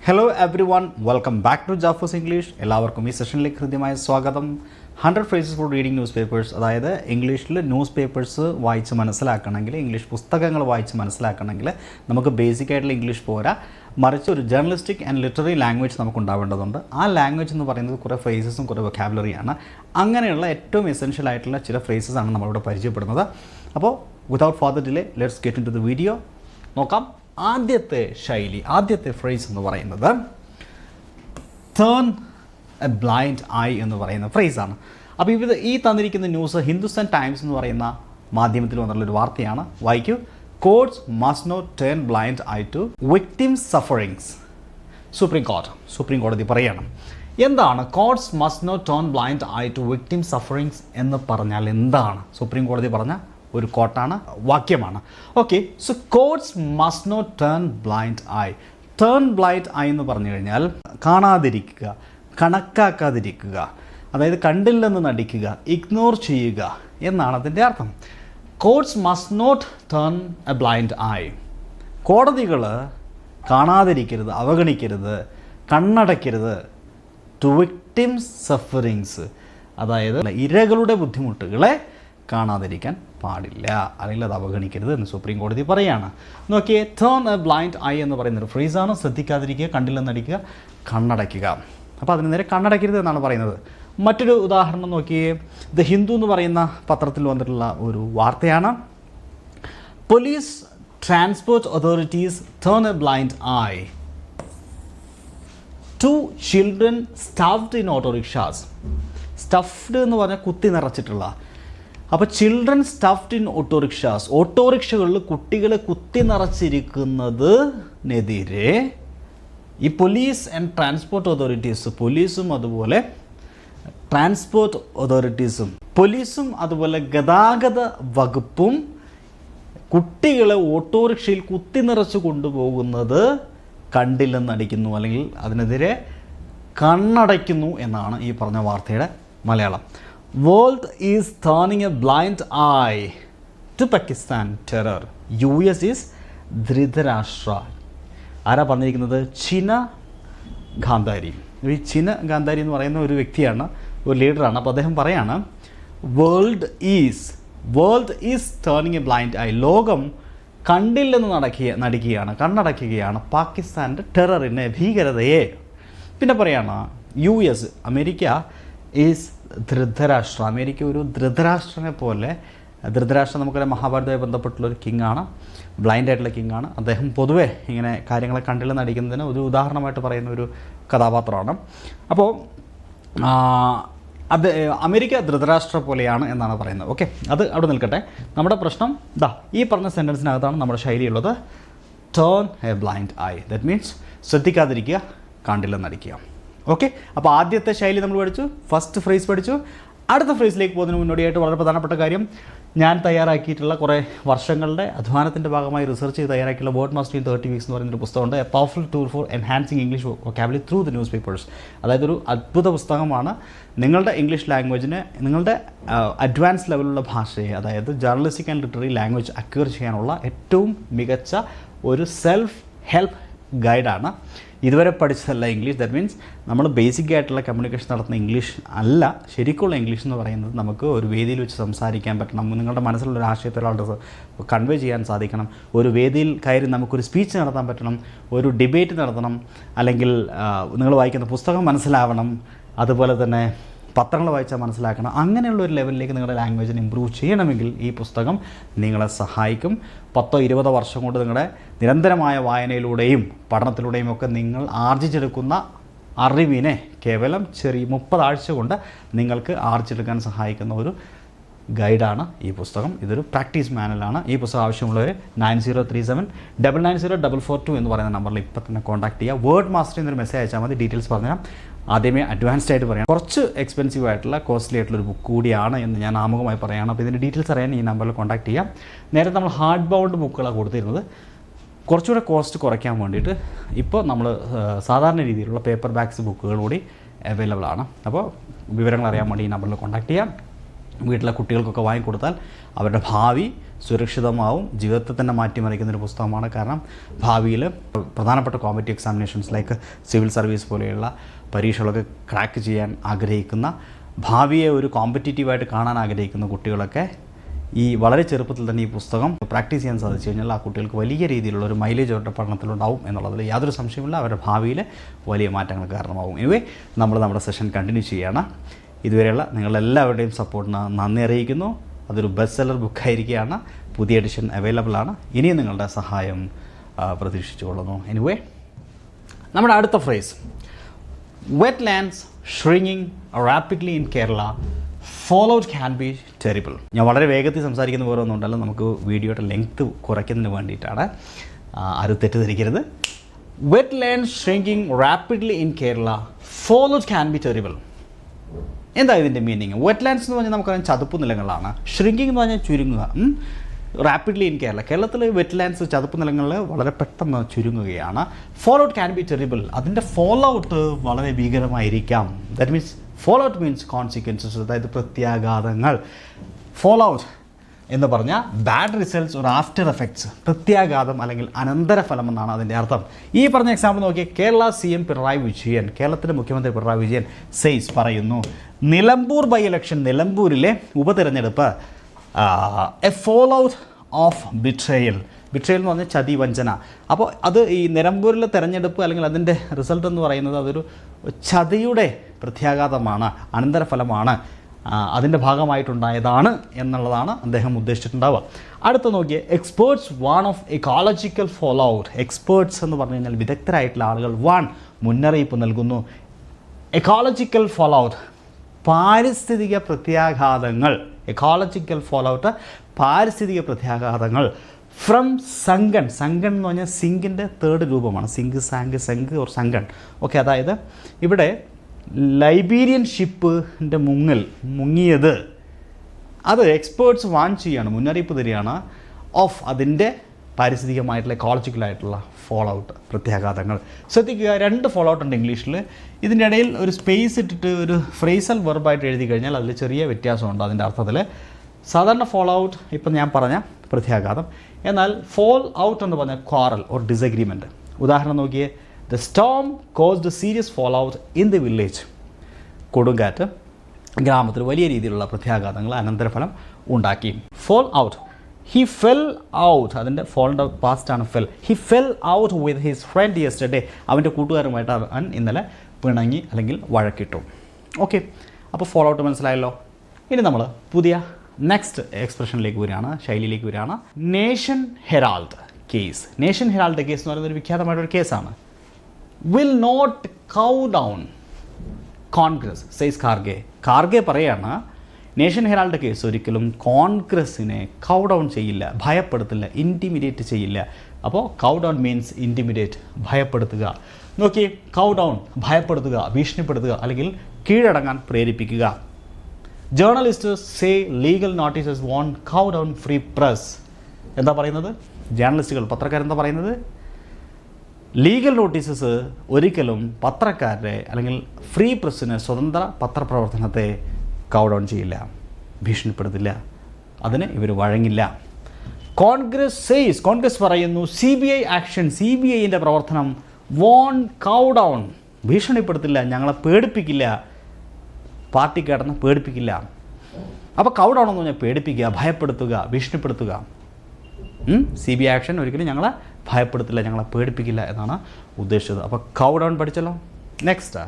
Hello everyone, welcome back to Jafos English. എല്ലാവർക്കും ഈ സെഷനിലേക്ക് ഹൃദ്യമായ സ്വാഗതം. 100 phrases for reading newspapers, അതായത് ഇംഗ്ലീഷിൽ ന്യൂസ് പേപ്പേഴ്സ് വായിച്ച് മനസ്സിലാക്കണമെങ്കിൽ, ഇംഗ്ലീഷ് പുസ്തകങ്ങൾ വായിച്ച് മനസ്സിലാക്കണമെങ്കിൽ നമുക്ക് ബേസിക് ആയിട്ടുള്ള ഇംഗ്ലീഷ് പോരാ, മറിച്ച് ഒരു ജേർണലിസ്റ്റിക് ആൻഡ് ലിറ്റററി ലാംഗ്വേജ് നമുക്ക് ഉണ്ടാവേണ്ടതുണ്ട്. ആ ലാംഗ്വേജ് എന്ന് പറയുന്നത് കുറേ ഫ്രേസസും കുറേ വൊക്കാബുലറിയാണ്. അങ്ങനെയുള്ള ഏറ്റവും എസെൻഷ്യൽ ആയിട്ടുള്ള ചില ഫ്രേസസാണ് നമ്മളിവിടെ പരിചയപ്പെടുന്നത്. അപ്പോൾ without further delay let's get into the video. നോക്കാം. ആദ്യത്തെ ശൈലി, ആദ്യത്തെ ഫ്രേസ് എന്ന് പറയുന്നത് ടേൺ എ ബ്ലൈൻഡ് ഐ എന്ന് പറയുന്ന ഫ്രേസാണ്. അപ്പോൾ ഈ തന്നിരിക്കുന്ന ന്യൂസ് ഹിന്ദുസ്ഥാൻ ടൈംസ് എന്ന് പറയുന്ന മാധ്യമത്തിൽ വന്നിട്ടുള്ളൊരു വാർത്തയാണ്. വായിക്കൂ. Courts must not turn blind eye to victims sufferings. Supreme കോടതി പറയാണ്. എന്താണ് courts must not turn blind eye to victims sufferings എന്ന് പറഞ്ഞാൽ എന്താണ്? സുപ്രീം കോടതി പറഞ്ഞ ഒരു കോട്ടാണ്, വാക്യമാണ്. Okay, so courts must not turn blind eye. Turn blind eye എന്ന് പറഞ്ഞു കഴിഞ്ഞാൽ കാണാതിരിക്കുക, കണക്കാക്കാതിരിക്കുക, അതായത് കണ്ടില്ലെന്ന് നടിക്കുക, ഇഗ്നോർ ചെയ്യുക എന്നാണ് അതിൻ്റെ അർത്ഥം. Courts must not turn a blind eye. കോടതികൾ കാണാതിരിക്കരുത്, അവഗണിക്കരുത്, കണ്ണടയ്ക്കരുത്. ടു വിക്ടിംസ് സഫറിങ്സ്, അതായത് ഇരകളുടെ ബുദ്ധിമുട്ടുകളെ കാണാതിരിക്കാൻ പാടില്ല, അല്ലെങ്കിൽ അത് അവഗണിക്കരുത് എന്ന് സുപ്രീം കോടതി പറയുകയാണ്. നോക്കിയേ, ടേൺ എ ബ്ലൈൻഡ് ഐ എന്ന് പറയുന്നൊരു ഫ്രേസാണ്. ശ്രദ്ധിക്കാതിരിക്കുക, കണ്ടില്ലെന്നടിക്കുക, കണ്ണടയ്ക്കുക. അപ്പോൾ അതിന് നേരെ കണ്ണടയ്ക്കരുത് എന്നാണ് പറയുന്നത്. മറ്റൊരു ഉദാഹരണം നോക്കിയേ. ദ ഹിന്ദു എന്ന് പറയുന്ന പത്രത്തിൽ വന്നിട്ടുള്ള ഒരു വാർത്തയാണ്. Police transport authorities turn a blind eye to children stuffed in autorickshaws. Stuffed എന്ന് പറഞ്ഞാൽ കുത്തി നിറച്ചിട്ടുള്ള. അപ്പോൾ ചിൽഡ്രൻ സ്റ്റഫ്ഡ് ഇൻ ഓട്ടോറിക്ഷാസ്, ഓട്ടോറിക്ഷകളിൽ കുട്ടികളെ കുത്തി നിറച്ചിരിക്കുന്നതിനെതിരെ ഈ പോലീസ് ആൻഡ് ട്രാൻസ്പോർട്ട് അതോറിറ്റീസ്, പോലീസും അതുപോലെ ട്രാൻസ്പോർട്ട് അതോറിറ്റീസും, പോലീസും അതുപോലെ ഗതാഗത വകുപ്പും കുട്ടികളെ ഓട്ടോറിക്ഷയിൽ കുത്തി നിറച്ച് കൊണ്ടുപോകുന്നത് കണ്ടില്ലെന്നടിക്കുന്നു, അല്ലെങ്കിൽ അതിനെതിരെ കണ്ണടയ്ക്കുന്നു എന്നാണ് ഈ പറഞ്ഞ വാർത്തയുടെ Malayalam. World is turning a blind eye to Pakistan terror. US is Dhritarashtra. ആരാ പറഞ്ഞിരിക്കുന്നത്? ചിന ഗാന്ധാരി. ഈ ചിന ഗാന്ധാരി എന്ന് പറയുന്ന ഒരു വ്യക്തിയാണ്, ഒരു ലീഡറാണ്. അപ്പോൾ അദ്ദേഹം പറയാണ്, world is turning a blind I. ലോകം കണ്ടില്ലെന്ന് നടിക്കുകയാണ്, കണ്ണടയ്ക്കുകയാണ് പാകിസ്ഥാൻ്റെ ടെററിനെ, ഭീകരതയെ. പിന്നെ പറയാണ് US, America is Dhritarashtra. America ഒരു ധൃതരാഷ്ട്രനെ പോലെ. ധൃതരാഷ്ട്രം നമുക്കറിയാം, മഹാഭാരതവുമായി ബന്ധപ്പെട്ടുള്ളൊരു കിങ്ങാണ്, ബ്ലൈൻഡ് ആയിട്ടുള്ള കിങ്ങാണ്. അദ്ദേഹം പൊതുവെ ഇങ്ങനെ കാര്യങ്ങളെ കണ്ടില്ലെന്ന് നടിക്കുന്നതിന് ഒരു ഉദാഹരണമായിട്ട് പറയുന്ന ഒരു കഥാപാത്രമാണ്. അപ്പോൾ അത് അമേരിക്ക ധൃതരാഷ്ട്ര പോലെയാണ് എന്നാണ് പറയുന്നത്. ഓക്കെ, അത് അവിടെ നിൽക്കട്ടെ. നമ്മുടെ പ്രശ്നം ഈ പറഞ്ഞ സെൻറ്റൻസിനകത്താണ് നമ്മുടെ ശൈലിയുള്ളത്. Turn a blind eye, that means ശ്രദ്ധിക്കാതിരിക്കുക, കണ്ടില്ലെന്ന് നടിക്കുക. ഓക്കെ, അപ്പോൾ ആദ്യത്തെ ശൈലി നമ്മൾ പഠിച്ചു, ഫസ്റ്റ് ഫ്രേസ് പഠിച്ചു. അടുത്ത ഫ്രേസിലേക്ക് പോകുന്നതിന് മുന്നോടിയായിട്ട് വളരെ പ്രധാനപ്പെട്ട കാര്യം, ഞാൻ തയ്യാറാക്കിയിട്ടുള്ള കുറേ വർഷങ്ങളുടെ അധ്വാനത്തിൻ്റെ ഭാഗമായി റിസർച്ച് ചെയ്ത് തയ്യാറാക്കിയുള്ള വേർഡ് മാസ്റ്ററി ഇൻ 30 വീക്സ് എന്ന് പറയുന്നൊരു പുസ്തകമുണ്ട്. A powerful tool for enhancing English vocabulary through the news papers. അതായത് ഒരു അദ്ഭുത പുസ്തകമാണ്. നിങ്ങളുടെ ഇംഗ്ലീഷ് ലാംഗ്വേജിനെ, നിങ്ങളുടെ അഡ്വാൻസ് ലെവലുള്ള ഭാഷയെ, അതായത് journalistic and literary language acquire ചെയ്യാനുള്ള ഏറ്റവും മികച്ച ഒരു സെൽഫ് ഹെൽപ്പ് ഗൈഡാണ്. ഇതുവരെ പഠിച്ചതല്ല ഇംഗ്ലീഷ്. ദാറ്റ് മീൻസ് നമ്മൾ ബേസിക് ആയിട്ടുള്ള കമ്മ്യൂണിക്കേഷൻ നടത്തുന്ന ഇംഗ്ലീഷ് അല്ല. ശരിക്കുള്ള ഇംഗ്ലീഷ് എന്ന് പറയുന്നത് നമുക്ക് ഒരു വേദിയിൽ വെച്ച് സംസാരിക്കാൻ പറ്റണം, നിങ്ങളുടെ മനസ്സിലുള്ള ഒരു ആശയത്തെ ഒരാളുടെ കൺവേ ചെയ്യാൻ സാധിക്കണം, ഒരു വേദിയിൽ കയറി നമുക്കൊരു സ്പീച്ച് നടത്താൻ പറ്റണം, ഒരു ഡിബേറ്റ് നടത്തണം, അല്ലെങ്കിൽ നിങ്ങൾ വായിക്കുന്ന പുസ്തകം മനസ്സിലാവണം, അതുപോലെ തന്നെ പത്രങ്ങൾ വായിച്ചാൽ മനസ്സിലാക്കണം. അങ്ങനെയുള്ള ഒരു ലെവലിലേക്ക് നിങ്ങളുടെ ലാംഗ്വേജിനെ ഇമ്പ്രൂവ് ചെയ്യണമെങ്കിൽ ഈ പുസ്തകം നിങ്ങളെ സഹായിക്കും. 10-20 വർഷം കൊണ്ട് നിങ്ങളുടെ നിരന്തരമായ വായനയിലൂടെയും പഠനത്തിലൂടെയും ഒക്കെ നിങ്ങൾ ആർജിച്ചെടുക്കുന്ന അറിവിനെ കേവലം 30 ആഴ്ച കൊണ്ട് നിങ്ങൾക്ക് ആർജിച്ചെടുക്കാൻ സഹായിക്കുന്ന ഒരു ഗൈഡാണ് ഈ പുസ്തകം. ഇതൊരു പ്രാക്ടീസ് മാനുവലാണ്. ഈ പുസ്തകം ആവശ്യമുള്ളവർ 9037990442 എന്ന് പറയുന്ന നമ്പറിൽ ഇപ്പോൾ തന്നെ കോൺടാക്ട് ചെയ്യുക. വേർഡ് മാസ്റ്ററി എന്നൊരു മെസ്സേജ് അയച്ചാൽ മതി. ഡീറ്റെയിൽസ് പറഞ്ഞുതരാം. ആദ്യമേ അഡ്വാൻസ്ഡ് ആയിട്ട് പറയാം, കുറച്ച് എക്സ്പെൻസീവ് ആയിട്ടുള്ള കോസ്റ്റ്ലി ആയിട്ടുള്ളൊരു ബുക്ക് കൂടിയാണ് എന്ന് ഞാൻ ആമുഖമായി പറയുകയാണ്. അപ്പോൾ ഇതിൻ്റെ ഡീറ്റെയിൽസ് അറിയാൻ ഈ നമ്പറിൽ കോൺടാക്ട് ചെയ്യാം. നേരത്തെ നമ്മൾ ഹാർഡ് ബൗണ്ട് ബുക്കുകളാണ് കൊടുത്തിരുന്നത്. കുറച്ചുകൂടെ കോസ്റ്റ് കുറയ്ക്കാൻ വേണ്ടിയിട്ട് ഇപ്പോൾ നമ്മൾ സാധാരണ രീതിയിലുള്ള പേപ്പർ ബാക്സ് ബുക്കുകൾ കൂടി അവൈലബിൾ ആണ്. അപ്പോൾ വിവരങ്ങൾ അറിയാൻ വേണ്ടി ഈ നമ്പറിൽ കോൺടാക്ട് ചെയ്യാം. വീട്ടിലെ കുട്ടികൾക്കൊക്കെ വാങ്ങിക്കൊടുത്താൽ അവരുടെ ഭാവി സുരക്ഷിതമാവും, ജീവിതത്തെ തന്നെ മാറ്റിമറിക്കുന്നൊരു പുസ്തകമാണ്. കാരണം ഭാവിയിൽ പ്രധാനപ്പെട്ട competitive examinations like civil service പോലെയുള്ള പരീക്ഷകളൊക്കെ ക്രാക്ക് ചെയ്യാൻ ആഗ്രഹിക്കുന്ന, ഭാവിയെ ഒരു കോമ്പറ്റീറ്റീവായിട്ട് കാണാൻ ആഗ്രഹിക്കുന്ന കുട്ടികളൊക്കെ ഈ വളരെ ചെറുപ്പത്തിൽ തന്നെ ഈ പുസ്തകം പ്രാക്ടീസ് ചെയ്യാൻ സാധിച്ചു കഴിഞ്ഞാൽ ആ കുട്ടികൾക്ക് വലിയ രീതിയിലുള്ള ഒരു മൈലേജ് അവരുടെ പഠനത്തിലുണ്ടാവും എന്നുള്ളതിൽ യാതൊരു സംശയമില്ല. അവരുടെ ഭാവിയിൽ വലിയ മാറ്റങ്ങൾ കാരണമാവും. എനിവേ നമ്മൾ നമ്മുടെ സെഷൻ കണ്ടിന്യൂ ചെയ്യുകയാണ്. ഇതുവരെയുള്ള നിങ്ങളെല്ലാവരുടെയും സപ്പോർട്ടിന് നന്ദി അറിയിക്കുന്നു. അതൊരു ബെസ്റ്റ് സെല്ലർ ബുക്കായിരിക്കുകയാണ്. പുതിയ എഡിഷൻ അവൈലബിൾ ആണ്. ഇനിയും നിങ്ങളുടെ സഹായം പ്രതീക്ഷിച്ചുകൊള്ളുന്നു. എനിവേ നമ്മുടെ അടുത്ത phrase, wetlands shrinking rapidly in Kerala, followed can be terrible. ഞാൻ വളരെ വേഗത്തിൽ സംസാരിക്കുന്ന പോലെ ഒന്നും ഉണ്ടല്ലോ, നമുക്ക് വീഡിയോയുടെ ലെങ്ത്ത് കുറയ്ക്കുന്നതിന് വേണ്ടിയിട്ടാണ്. ആരും തെറ്റിദ്ധരിക്കരുത്. Wetland shrinking rapidly in Kerala, followed can be terrible. എന്താ ഇതിൻ്റെ മീനിങ്? വെറ്റ്ലാൻഡ്സ് എന്ന് പറഞ്ഞാൽ നമുക്കറിയാം ചതുപ്പ് നിലങ്ങളാണ്. ഷ്രിങ്കിങ് എന്ന് പറഞ്ഞാൽ ചുരുങ്ങുക. റാപ്പിഡ്ലി ഇൻ കേരള, കേരളത്തിൽ വെറ്റ്ലാൻഡ്സ് ചതുപ്പ് നിലങ്ങളിൽ വളരെ പെട്ടെന്ന് ചുരുങ്ങുകയാണ്. Fall out can be terrible, അതിൻ്റെ ഫോൾ ഔട്ട് വളരെ ഭീകരമായിരിക്കാം. That means fall out means consequences, അതായത് പ്രത്യാഘാതങ്ങൾ. ഫോൾ ഔട്ട് എന്ന് പറഞ്ഞാൽ bad results or after effects, പ്രത്യാഘാതം അല്ലെങ്കിൽ അനന്തരഫലം എന്നാണ് അതിൻ്റെ അർത്ഥം. ഈ പറഞ്ഞ എക്സാമ്പിൾ നോക്കിയാൽ കേരള CM പിണറായി വിജയൻ, കേരളത്തിൻ്റെ മുഖ്യമന്ത്രി പിണറായി വിജയൻ സെയ്സ് പറയുന്നു, നിലമ്പൂർ ബൈ ഇലക്ഷൻ, നിലമ്പൂരിലെ ഉപതെരഞ്ഞെടുപ്പ് a fallout of betrayal. Betrayal എന്ന് പറഞ്ഞാൽ ചതി, വഞ്ചന. അപ്പോൾ അത് ഈ നിലമ്പൂരിലെ തെരഞ്ഞെടുപ്പ് അല്ലെങ്കിൽ അതിൻ്റെ റിസൾട്ട് എന്ന് പറയുന്നത് അതൊരു ചതിയുടെ പ്രത്യാഘാതമാണ്, അനന്തരഫലമാണ്, അതിൻ്റെ ഭാഗമായിട്ടുണ്ടായതാണ് എന്നുള്ളതാണ് അദ്ദേഹം ഉദ്ദേശിച്ചിട്ടുണ്ടാവുക. അടുത്ത നോക്കിയേ, experts warn of ecological fallout. Experts എന്ന് പറഞ്ഞു കഴിഞ്ഞാൽ വിദഗ്ധരായിട്ടുള്ള ആളുകൾ മുന്നറിയിപ്പ് നൽകുന്നു. എക്കോളജിക്കൽ ഫോൾ ഔട്ട്, പാരിസ്ഥിതിക പ്രത്യാഘാതങ്ങൾ. എക്കോളജിക്കൽ ഫോൾ ഔട്ട്, പാരിസ്ഥിതിക പ്രത്യാഘാതങ്ങൾ ഫ്രം സങ്കൺ. സങ്കൺ എന്ന് പറഞ്ഞാൽ സിങ്കിൻ്റെ തേർഡ് രൂപമാണ്. Sink, sank, sunk or sunken. Okay, അതായത് ഇവിടെ ലൈബീരിയൻ ഷിപ്പിൻ്റെ മുങ്ങിയത്, അത് എക്സ്പേർട്സ് വാൺ ചെയ്യാണ്, മുന്നറിയിപ്പ് തരികയാണ് ഓഫ് അതിൻ്റെ പാരിസ്ഥിതികമായിട്ടുള്ള എക്കോളജിക്കലായിട്ടുള്ള ഫോൾ ഔട്ട്, പ്രത്യാഘാതങ്ങൾ. ശ്രദ്ധിക്കുക, 2 ഫോൾ ഔട്ട് ഉണ്ട് ഇംഗ്ലീഷിൽ. ഇതിൻ്റെ ഇടയിൽ ഒരു സ്പേസ് ഇട്ടിട്ട് ഒരു ഫ്രേസൽ വെർബായിട്ട് എഴുതി കഴിഞ്ഞാൽ അതിൽ ചെറിയ വ്യത്യാസമുണ്ട് അതിൻ്റെ അർത്ഥത്തിൽ. സാധാരണ ഫോൾ ഔട്ട് ഇപ്പം ഞാൻ പറഞ്ഞ പ്രത്യാഘാതം, എന്നാൽ ഫോൾ ഔട്ട് എന്ന് പറഞ്ഞാൽ ക്വാറൽ ഓർ ഡിസഗ്രിമെൻറ്റ്. ഉദാഹരണം നോക്കിയേ, the storm caused serious fall out in the village. കൊടുങ്കാറ്റ് ഗ്രാമത്തിൽ വലിയ രീതിയിലുള്ള പ്രത്യാഘാതങ്ങൾ, അനന്തരഫലം ഉണ്ടാക്കി. Fall out, he fell out, അതിൻ്റെ ഫോളിൻ്റെ പാസ്റ്റാണ് fell. He fell out with his friend yesterday, അവൻ്റെ കൂട്ടുകാരുമായിട്ട് അവൻ ഇന്നലെ പിണങ്ങി അല്ലെങ്കിൽ വഴക്കിട്ടു. ഓക്കെ, അപ്പോൾ ഫോൾ ഔട്ട് മനസ്സിലായല്ലോ. ഇനി നമ്മൾ പുതിയ നെക്സ്റ്റ് എക്സ്പ്രഷനിലേക്ക് വരികയാണ്, ശൈലിയിലേക്ക് വരികയാണ്. National Herald case. National Herald case എന്ന് പറയുന്നത് ഒരു വിഖ്യാതമായിട്ടൊരു കേസാണ്. Will not cow down Congress says Kharge. Kharge പറയാണ്, നേഷൻ ഹെറാൾഡ് കേസ് ഒരിക്കലും കോൺഗ്രസിനെ കൗ ഡൗൺ ചെയ്യില്ല, ഭയപ്പെടുത്തില്ല, ഇൻറ്റിമിഡേറ്റ് ചെയ്യില്ല. അപ്പോൾ കൗ ഡൗൺ മീൻസ് ഇൻറ്റിമിഡേറ്റ്, ഭയപ്പെടുത്തുക. നോക്കി, കൗ ഡൗൺ ഭയപ്പെടുത്തുക, ഭീഷണിപ്പെടുത്തുക അല്ലെങ്കിൽ കീഴടങ്ങാൻ പ്രേരിപ്പിക്കുക. ജേർണലിസ്റ്റേഴ്സ് സേ ലീഗൽ നോട്ടീസസ് വോൺ കൗ ഡൗൺ ഫ്രീ പ്രസ്. എന്താ പറയുന്നത്? ജേർണലിസ്റ്റുകൾ, പത്രക്കാരെന്താ പറയുന്നത്? ലീഗൽ നോട്ടീസസ് ഒരിക്കലും പത്രക്കാരെ അല്ലെങ്കിൽ ഫ്രീ പ്രസ്സിന്, സ്വതന്ത്ര പത്രപ്രവർത്തനത്തെ കൗ ഡൗൺ ചെയ്യില്ല, ഭീഷണിപ്പെടുത്തില്ല, അതിന് ഇവർ വഴങ്ങില്ല. കോൺഗ്രസ് സെയ്സ്, കോൺഗ്രസ് പറയുന്നു, CBI ആക്ഷൻ, CBIൻ്റെ പ്രവർത്തനം വോൺ കൗ ഡൗൺ, ഭീഷണിപ്പെടുത്തില്ല, ഞങ്ങളെ പേടിപ്പിക്കില്ല, പാർട്ടി കിടന്ന് പേടിപ്പിക്കില്ല. അപ്പോൾ കൗ ഡൗൺ എന്ന് പറഞ്ഞാൽ പേടിപ്പിക്കുക, ഭയപ്പെടുത്തുക, ഭീഷണിപ്പെടുത്തുക. CBI ആക്ഷൻ ഒരിക്കലും ഞങ്ങളെ ഭയപ്പെടുത്തില്ല, ഞങ്ങളെ പേടിപ്പിക്കില്ല എന്നാണ് ഉദ്ദേശിച്ചത്. അപ്പോൾ കൗ ഡൗൺ പഠിച്ചല്ലോ. Next,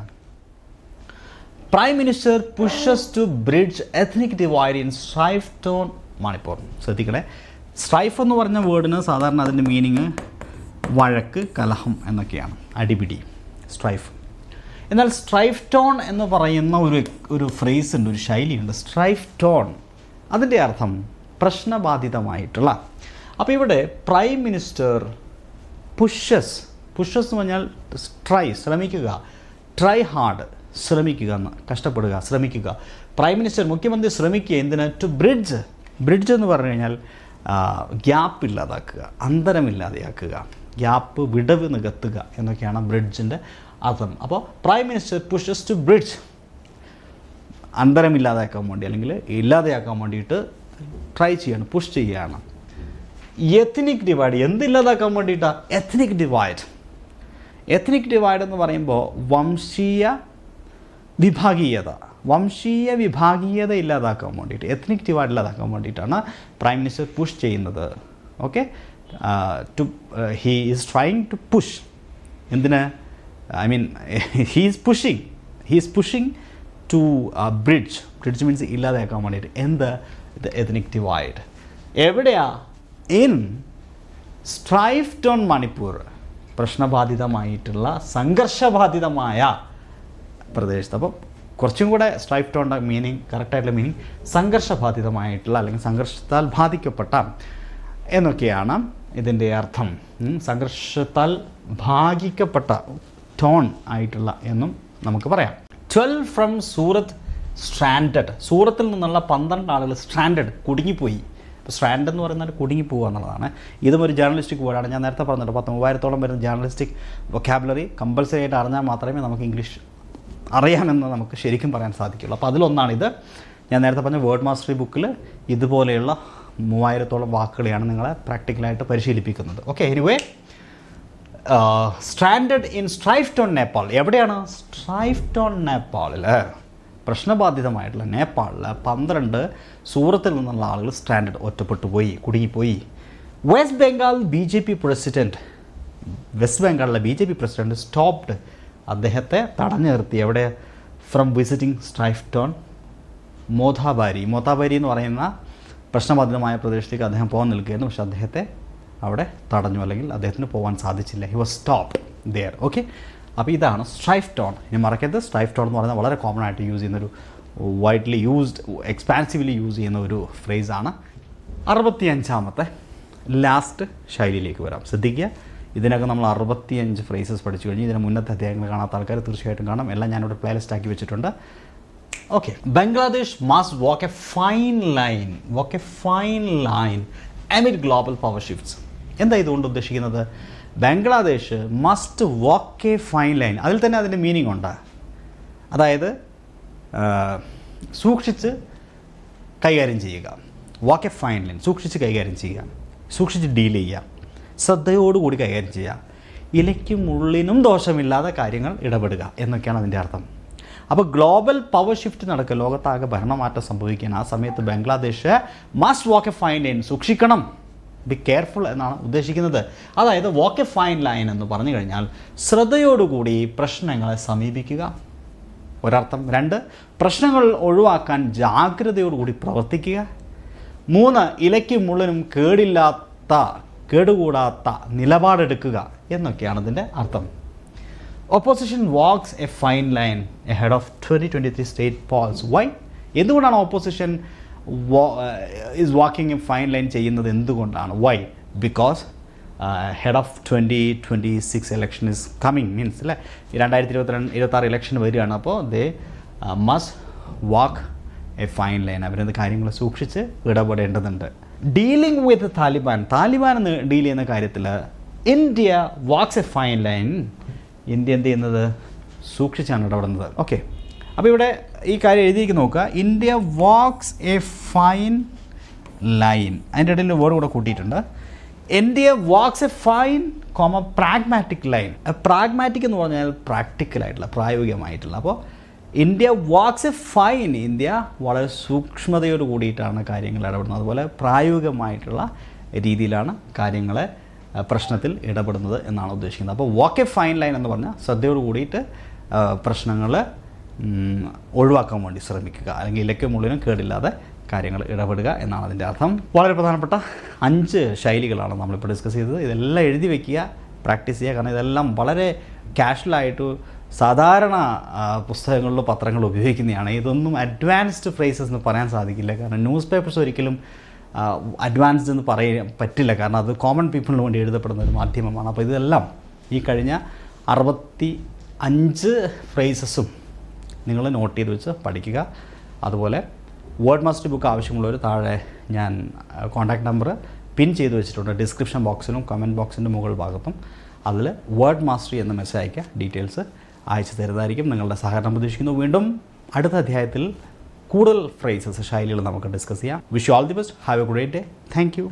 prime minister pushes to bridge ethnic divide in strife torn Manipur. ശ്രദ്ധിക്കണേ, സ്ട്രൈഫ് എന്ന് പറഞ്ഞ വേർഡിന് സാധാരണ അതിൻ്റെ മീനിങ് വഴക്ക്, കലഹം എന്നൊക്കെയാണ്, അടിപിടി, സ്ട്രൈഫ്. എന്നാൽ സ്ട്രൈഫ് ടോൺ എന്ന് പറയുന്ന ഒരു ഫ്രേസ് ഉണ്ട്, ഒരു ശൈലിയുണ്ട്, സ്ട്രൈഫ് ടോൺ. അതിൻ്റെ അർത്ഥം പ്രശ്നബാധിതമായിട്ടുള്ള. അപ്പോൾ ഇവിടെ പ്രൈം മിനിസ്റ്റർ പുഷസ് എന്ന് പറഞ്ഞാൽ ശ്രമിക്കുക, ട്രൈ ഹാർഡ്, ശ്രമിക്കുക എന്ന്, കഷ്ടപ്പെടുക, ശ്രമിക്കുക. പ്രൈം മിനിസ്റ്റർ, മുഖ്യമന്ത്രി ശ്രമിക്കുക എന്തിന്? To bridge. ബ്രിഡ്ജ് എന്ന് പറഞ്ഞു കഴിഞ്ഞാൽ ഗ്യാപ്പ് ഇല്ലാതാക്കുക, അന്തരമില്ലാതെയാക്കുക, ഗ്യാപ്പ്, വിടവ് നികത്തുക എന്നൊക്കെയാണ് ബ്രിഡ്ജിൻ്റെ അർത്ഥം. അപ്പോൾ prime minister pushes to bridge, അന്തരമില്ലാതാക്കാൻ വേണ്ടി അല്ലെങ്കിൽ ഇല്ലാതെയാക്കാൻ വേണ്ടിയിട്ട് ട്രൈ ചെയ്യാണ്, പുഷ് ചെയ്യുകയാണ്. എത്നിക് ഡിവൈഡ് എന്തില്ലാതാക്കാൻ വേണ്ടിയിട്ടാണ് എത്നിക് ഡിവൈഡ്. എത്നിക് ഡിവൈഡ് എന്ന് പറയുമ്പോൾ വംശീയ വിഭാഗീയത ഇല്ലാതാക്കാൻ വേണ്ടിയിട്ട്, എത്നിക് ഡിവൈഡ് ഇല്ലാതാക്കാൻ വേണ്ടിയിട്ടാണ് പ്രൈം മിനിസ്റ്റർ പുഷ് ചെയ്യുന്നത്. Okay, he is trying to push എന്തിന്, I mean he's pushing to bridge means ഇല്ലാതാക്കാൻ വേണ്ടിയിട്ട് എന്ത് എത്നിക് ഡിവൈഡ്. എവിടെയാ? ഇൻ സ്ട്രൈഫ്ഡ് ഓൺ മണിപ്പൂർ, പ്രശ്നബാധിതമായിട്ടുള്ള സംഘർഷബാധിതമായ പ്രദേശത്ത്. അപ്പോൾ കുറച്ചും കൂടെ സ്ട്രൈഫ്ഡ് ഓൺ മീനിങ്, കറക്റ്റായിട്ടുള്ള മീനിങ് സംഘർഷബാധിതമായിട്ടുള്ള അല്ലെങ്കിൽ സംഘർഷത്താൽ ബാധിക്കപ്പെട്ട എന്നൊക്കെയാണ് ഇതിൻ്റെ അർത്ഥം. സംഘർഷത്താൽ ഭാഗിക്കപ്പെട്ട ടോൺ ആയിട്ടുള്ള എന്നും നമുക്ക് പറയാം. 12 ഫ്രം സൂറത്ത് സ്ട്രാൻഡഡ്, സൂറത്തിൽ നിന്നുള്ള 12 ആളുകൾ സ്ട്രാൻഡഡ്, കുടുങ്ങിപ്പോയി. ഇപ്പോൾ സ്ട്രാൻഡ് എന്ന് പറയുന്നത് കുടുങ്ങിപ്പോവുക എന്നുള്ളതാണ്. ഇതും ഒരു ജേർണലിസ്റ്റിക് വേർഡാണ്. ഞാൻ നേരത്തെ പറഞ്ഞിട്ട് 30,000-ഓളം വരുന്ന ജേർണലിസ്റ്റിക് വൊക്കാബുലറി കമ്പൽസറി ആയിട്ട് അറിഞ്ഞാൽ മാത്രമേ നമുക്ക് ഇംഗ്ലീഷ് അറിയാമെന്ന് നമുക്ക് ശരിക്കും പറയാൻ സാധിക്കുള്ളൂ. അപ്പോൾ അതിലൊന്നാണിത്. ഞാൻ നേരത്തെ പറഞ്ഞ വേർഡ് മാസ്റ്ററി ബുക്കിൽ ഇതുപോലെയുള്ള 3000-ഓളം വാക്കുകളെയാണ് നിങ്ങളെ പ്രാക്ടിക്കലായിട്ട് പരിശീലിപ്പിക്കുന്നത്. Okay, anyway stranded in strife ഓൺ നേപ്പാൾ. എവിടെയാണ്? സ്ട്രൈഫ്ഡ് ഓൺ നേപ്പാളിൽ, പ്രശ്നബാധിതമായിട്ടുള്ള നേപ്പാളിൽ 12 സൂറത്തിൽ നിന്നുള്ള ആളുകൾ സ്ട്രാൻഡഡ്, ഒറ്റപ്പെട്ടു പോയി, കുടുങ്ങിപ്പോയി. വെസ്റ്റ് ബംഗാളിലെ B J P president stopped, അദ്ദേഹത്തെ തടഞ്ഞു നിർത്തി. എവിടെ? ഫ്രം വിസിറ്റിംഗ് സ്ട്രൈഫ്ഡ് ഓൺ മോഥാബാരി എന്ന് പറയുന്ന പ്രശ്നബാധിതമായ പ്രദേശത്തേക്ക് അദ്ദേഹം പോകാൻ നിൽക്കുകയായിരുന്നു. പക്ഷേ അദ്ദേഹത്തെ അവിടെ തടഞ്ഞു, അല്ലെങ്കിൽ അദ്ദേഹത്തിന് പോകാൻ സാധിച്ചില്ല. He was stopped there. Okay, അപ്പോൾ ഇതാണ് സ്ട്രൈഫ്ഡ് ഓൺ. ഇനി മറക്കരുത്, സ്ട്രൈഫ്ഡ് ഓൺ എന്ന് പറയുന്നത് വളരെ കോമൺ ആയിട്ട് യൂസ് ചെയ്യുന്നൊരു, വൈഡ്ലി യൂസ്ഡ്, എക്സ്പാൻസീവ്ലി യൂസ് ചെയ്യുന്ന ഒരു ഫ്രേസാണ്. 65ാമത്തെ ലാസ്റ്റ് ശൈലിയിലേക്ക് വരാം. ശ്രദ്ധിക്കുക, ഇതിനകം നമ്മൾ 65 ഫ്രേസസ് പഠിച്ചു കഴിഞ്ഞു. ഇതിന് മുന്നത്തെ അധ്യായങ്ങൾ കാണാത്ത ആൾക്കാർ തീർച്ചയായിട്ടും കാണാം. എല്ലാം ഞാനിവിടെ പ്ലേലിസ്റ്റ് ആക്കി വെച്ചിട്ടുണ്ട്. Okay, Bangladesh must walk a fine line amid global power shifts. എന്താ ഇതുകൊണ്ട് ഉദ്ദേശിക്കുന്നത്? Bangladesh must walk a fine line. അതിൽ തന്നെ അതിൻ്റെ മീനിങ് ഉണ്ട്. അതായത് സൂക്ഷിച്ച് കൈകാര്യം ചെയ്യുക. വാക്ക് എ ഫൈൻ ലൈൻ, സൂക്ഷിച്ച് കൈകാര്യം ചെയ്യുക, സൂക്ഷിച്ച് ഡീൽ ചെയ്യുക, ശ്രദ്ധയോടുകൂടി കൈകാര്യം ചെയ്യുക, ഇലയ്ക്കും ഉള്ളിനും ദോഷമില്ലാതെ കാര്യങ്ങൾ ഇടപെടുക എന്നൊക്കെയാണ് അതിൻ്റെ അർത്ഥം. അപ്പോൾ ഗ്ലോബൽ പവർ ഷിഫ്റ്റ് നടക്കുക, ലോകത്താകെ ഭരണമാറ്റം സംഭവിക്കാൻ ആ സമയത്ത് Bangladesh must walk a fine line, സൂക്ഷിക്കണം, ബി കെയർഫുൾ എന്നാണ് ഉദ്ദേശിക്കുന്നത്. അതായത് വാക്ക് എ ഫൈൻ ലൈൻ എന്ന് പറഞ്ഞു കഴിഞ്ഞാൽ ശ്രദ്ധയോടുകൂടി പ്രശ്നങ്ങളെ സമീപിക്കുക, ഒരർത്ഥം. 2, പ്രശ്നങ്ങൾ ഒഴിവാക്കാൻ ജാഗ്രതയോടുകൂടി പ്രവർത്തിക്കുക. 3, ഇലയ്ക്കും മുള്ളിനും കേടുകൂടാത്ത നിലപാടെടുക്കുക എന്നൊക്കെയാണ് ഇതിൻ്റെ അർത്ഥം. Opposition walks a fine line ahead of 2023 state polls. Why? എന്തുകൊണ്ടാണ് opposition is walking a fine line ചെയ്യുന്നത്? എന്തുകൊണ്ടാണ്? Why? Because ahead of 2026 election is coming, means അല്ലേ, 2026 ഇലക്ഷൻ വരികയാണ്. അപ്പോൾ they must walk a fine line, അവരെന്ത് കാര്യങ്ങൾ സൂക്ഷിച്ച് ഇടപെടേണ്ടതുണ്ട്. Dealing with Taliban എന്ന് ഡീൽ ചെയ്യുന്ന കാര്യത്തിൽ India walks a fine line. India എന്ത് ചെയ്യുന്നത്? സൂക്ഷിച്ചാണ് ഇടപെടുന്നത്. ഓക്കെ, അപ്പോൾ ഇവിടെ ഈ കാര്യം എഴുതിയിരിക്കുന്ന നോക്കുക. India walks a fine line, അതിൻ്റെ ഇടയിൽ വേർഡ് കൂടെ കൂട്ടിയിട്ടുണ്ട്. India walks a fine pragmatic line. Pragmatic എന്ന് പറഞ്ഞാൽ പ്രാക്ടിക്കലായിട്ടുള്ള, പ്രായോഗികമായിട്ടുള്ള. അപ്പോൾ India walks a fine, India വളരെ സൂക്ഷ്മതയോട് കൂടിയിട്ടാണ് കാര്യങ്ങൾ ഇടപെടുന്നത്. അതുപോലെ പ്രായോഗികമായിട്ടുള്ള രീതിയിലാണ് കാര്യങ്ങളെ പ്രശ്നത്തിൽ ഇടപെടുന്നത് എന്നാണ് ഉദ്ദേശിക്കുന്നത്. അപ്പോൾ വാക്ക് എ ഫൈൻ ലൈൻ എന്ന് പറഞ്ഞാൽ ശ്രദ്ധയോട് കൂടിയിട്ട് പ്രശ്നങ്ങൾ ഒഴിവാക്കാൻ വേണ്ടി ശ്രമിക്കുക, അല്ലെങ്കിൽ ഇലയ്ക്കും മുള്ളിനും കേടില്ലാതെ കാര്യങ്ങൾ ഇടപെടുക എന്നാണ് അതിൻ്റെ അർത്ഥം. വളരെ പ്രധാനപ്പെട്ട 5 ശൈലികളാണ് നമ്മളിപ്പോൾ ഡിസ്കസ് ചെയ്തത്. ഇതെല്ലാം എഴുതി വയ്ക്കുക, പ്രാക്ടീസ് ചെയ്യുക. കാരണം ഇതെല്ലാം വളരെ കാഷ്വലായിട്ട് സാധാരണ പുസ്തകങ്ങളിലും പത്രങ്ങളിലും ഉപയോഗിക്കുന്നതാണ്. ഇതൊന്നും അഡ്വാൻസ്ഡ് ഫ്രേസസ് എന്ന് പറയാൻ സാധിക്കില്ല. കാരണം ന്യൂസ് പേപ്പേഴ്സ് ഒരിക്കലും അഡ്വാൻസ്ഡ് എന്ന് പറയാൻ പറ്റില്ല. കാരണം അത് കോമൺ പീപ്പിളിന് വേണ്ടി എഴുതപ്പെടുന്ന ഒരു മാധ്യമമാണ്. അപ്പോൾ ഇതെല്ലാം ഈ കഴിഞ്ഞ 65 ഫ്രേസസും നിങ്ങൾ നോട്ട് ചെയ്ത് വെച്ച് പഠിക്കുക. അതുപോലെ വേർഡ് മാസ്റ്ററി ബുക്ക് ആവശ്യമുള്ളവർ താഴെ ഞാൻ കോൺടാക്ട് നമ്പർ പിൻ ചെയ്ത് വെച്ചിട്ടുണ്ട് ഡിസ്ക്രിപ്ഷൻ ബോക്സിലും കമൻറ്റ് ബോക്സിൻ്റെ മുകൾ ഭാഗത്തും. അതിൽ വേർഡ് മാസ്റ്ററി എന്ന മെസ്സേജ് അയക്കുക, ഡീറ്റെയിൽസ് അയച്ചു തരുന്നതായിരിക്കും. നിങ്ങളുടെ സഹകരണം പ്രതീക്ഷിക്കുന്നു. വീണ്ടും അടുത്ത അധ്യായത്തിൽ കൂടുതൽ ഫ്രേസസ്, ശൈലികൾ നമുക്ക് ഡിസ്കസ് ചെയ്യാം. Wish you all the best. Have A great day. Thank you.